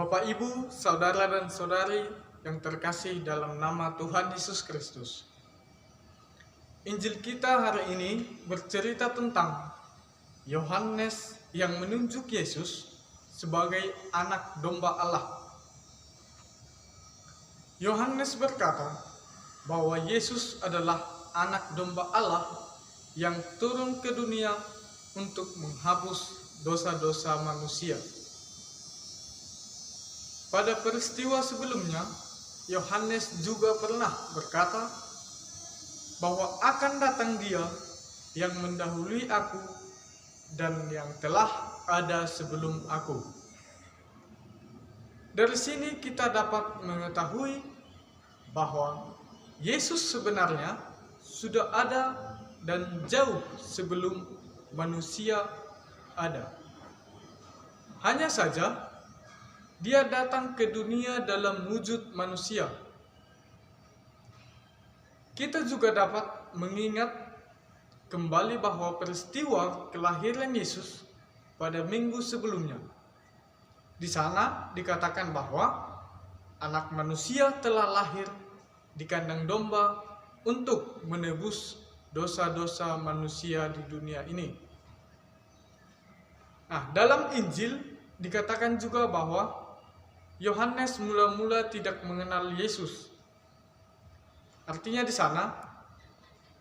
Bapak, Ibu, saudara dan saudari yang terkasih dalam nama Tuhan Yesus Kristus. Injil kita hari ini bercerita tentang Yohanes yang menunjuk Yesus sebagai anak domba Allah. Yohanes berkata bahwa Yesus adalah anak domba Allah yang turun ke dunia untuk menghapus dosa-dosa manusia. Pada peristiwa sebelumnya, Yohanes juga pernah berkata bahwa akan datang Dia yang mendahului aku dan yang telah ada sebelum aku. Dari sini kita dapat mengetahui bahwa Yesus sebenarnya sudah ada dan jauh sebelum manusia ada. Hanya saja Dia datang ke dunia dalam wujud manusia. Kita juga dapat mengingat kembali bahwa peristiwa kelahiran Yesus pada minggu sebelumnya. Di sana dikatakan bahwa anak manusia telah lahir di kandang domba untuk menebus dosa-dosa manusia di dunia ini. Nah, dalam Injil dikatakan juga bahwa Yohanes mula-mula tidak mengenal Yesus. Artinya di sana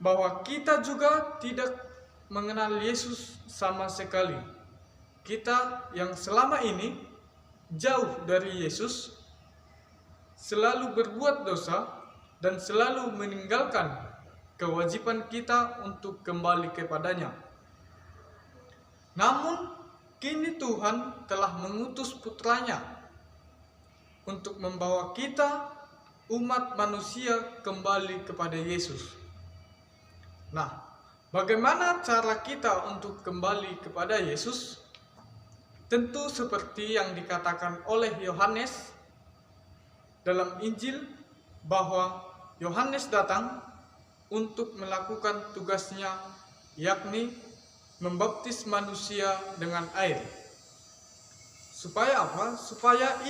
bahwa kita juga tidak mengenal Yesus sama sekali. Kita yang selama ini jauh dari Yesus, selalu berbuat dosa dan selalu meninggalkan kewajiban kita untuk kembali kepadanya. Namun kini Tuhan telah mengutus putranya untuk membawa kita umat manusia kembali kepada Yesus. Nah, bagaimana cara kita untuk kembali kepada Yesus? Tentu seperti yang dikatakan oleh Yohanes dalam Injil, bahwa Yohanes datang untuk melakukan tugasnya, yakni membaptis manusia dengan air. Supaya apa? Supaya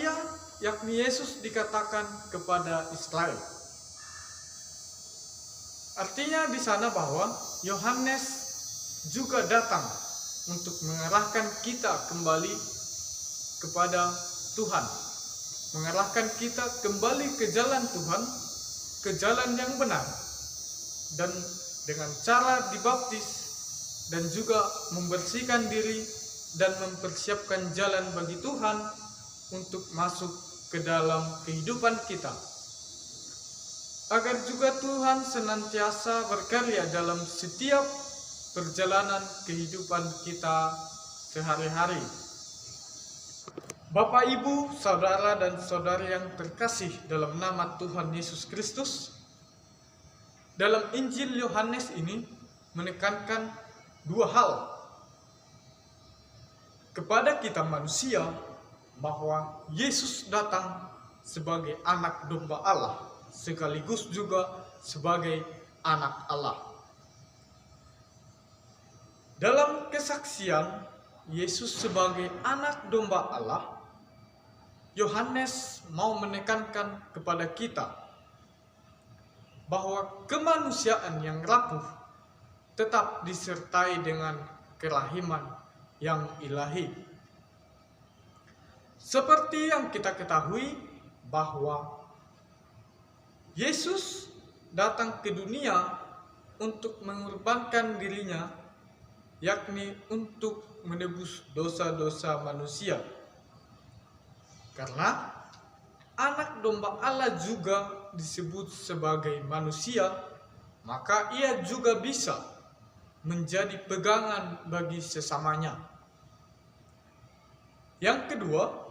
yakni Yesus dikatakan kepada Israel. Artinya di sana bahwa Yohanes juga datang untuk mengarahkan kita kembali kepada Tuhan, mengarahkan kita kembali ke jalan Tuhan, ke jalan yang benar, dan dengan cara dibaptis dan juga membersihkan diri dan mempersiapkan jalan bagi Tuhan untuk masuk ke dalam kehidupan kita, agar juga Tuhan senantiasa berkarya dalam setiap perjalanan kehidupan kita sehari-hari. Bapak, Ibu, saudara dan saudari yang terkasih dalam nama Tuhan Yesus Kristus, dalam Injil Yohanes ini menekankan dua hal kepada kita manusia, bahwa Yesus datang sebagai anak domba Allah, sekaligus juga sebagai anak Allah. Dalam kesaksian Yesus sebagai anak domba Allah, Yohanes mau menekankan kepada kita bahwa kemanusiaan yang rapuh tetap disertai dengan kerahiman yang ilahi. Seperti yang kita ketahui bahwa Yesus datang ke dunia untuk mengorbankan dirinya, yakni untuk menebus dosa-dosa manusia. Karena anak domba Allah juga disebut sebagai manusia, maka ia juga bisa menjadi pegangan bagi sesamanya. Yang kedua,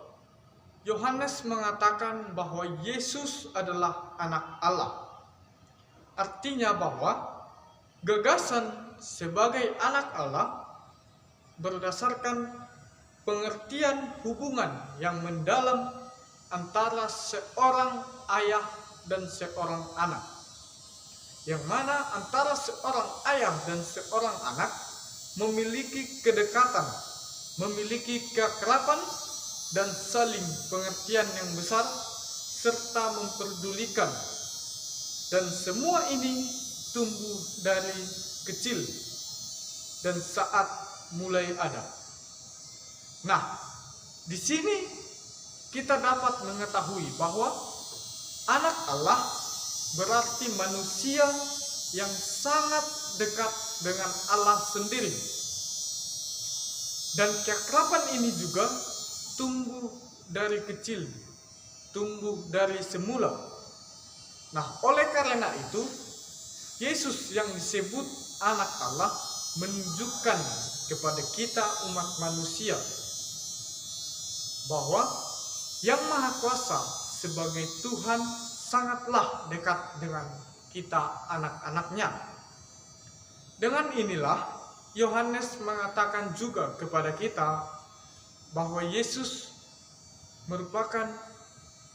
Yohanes mengatakan bahwa Yesus adalah anak Allah. Artinya bahwa gagasan sebagai anak Allah berdasarkan pengertian hubungan yang mendalam antara seorang ayah dan seorang anak, yang mana antara seorang ayah dan seorang anak memiliki kedekatan, memiliki kekeraban, dan saling pengertian yang besar, serta memperdulikan. Dan semua ini tumbuh dari kecil dan saat mulai ada. Nah, di sini kita dapat mengetahui bahwa anak Allah berarti manusia yang sangat dekat dengan Allah sendiri. Dan keakraban ini juga tumbuh dari kecil, tumbuh dari semula. Nah, oleh karena itu, Yesus yang disebut anak Allah menunjukkan kepada kita umat manusia bahwa Yang Maha Kuasa sebagai Tuhan sangatlah dekat dengan kita anak-anaknya. Dengan inilah Yohanes mengatakan juga kepada kita bahwa Yesus merupakan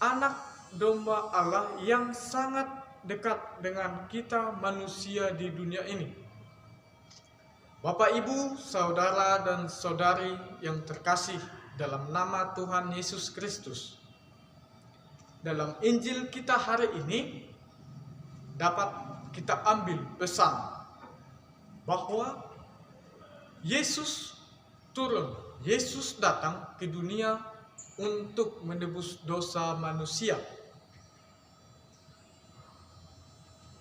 anak domba Allah yang sangat dekat dengan kita manusia di dunia ini. Bapak, Ibu, saudara dan saudari yang terkasih dalam nama Tuhan Yesus Kristus, dalam Injil kita hari ini dapat kita ambil pesan bahwa Yesus turun, Yesus datang ke dunia untuk menebus dosa manusia.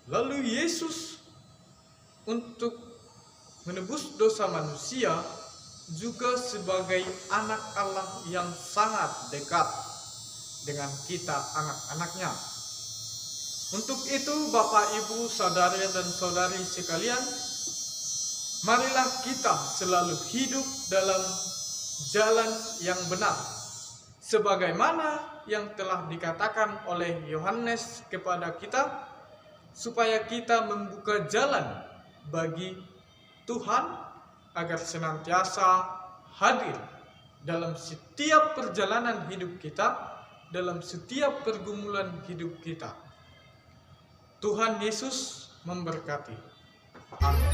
Lalu Yesus untuk menebus dosa manusia juga sebagai anak Allah yang sangat dekat dengan kita anak-anaknya. Untuk itu Bapak, Ibu, saudara dan saudari sekalian, marilah kita selalu hidup dalam jalan yang benar, sebagaimana yang telah dikatakan oleh Yohanes kepada kita, supaya kita membuka jalan bagi Tuhan agar senantiasa hadir dalam setiap perjalanan hidup kita, dalam setiap pergumulan hidup kita. Tuhan Yesus memberkati. Amin.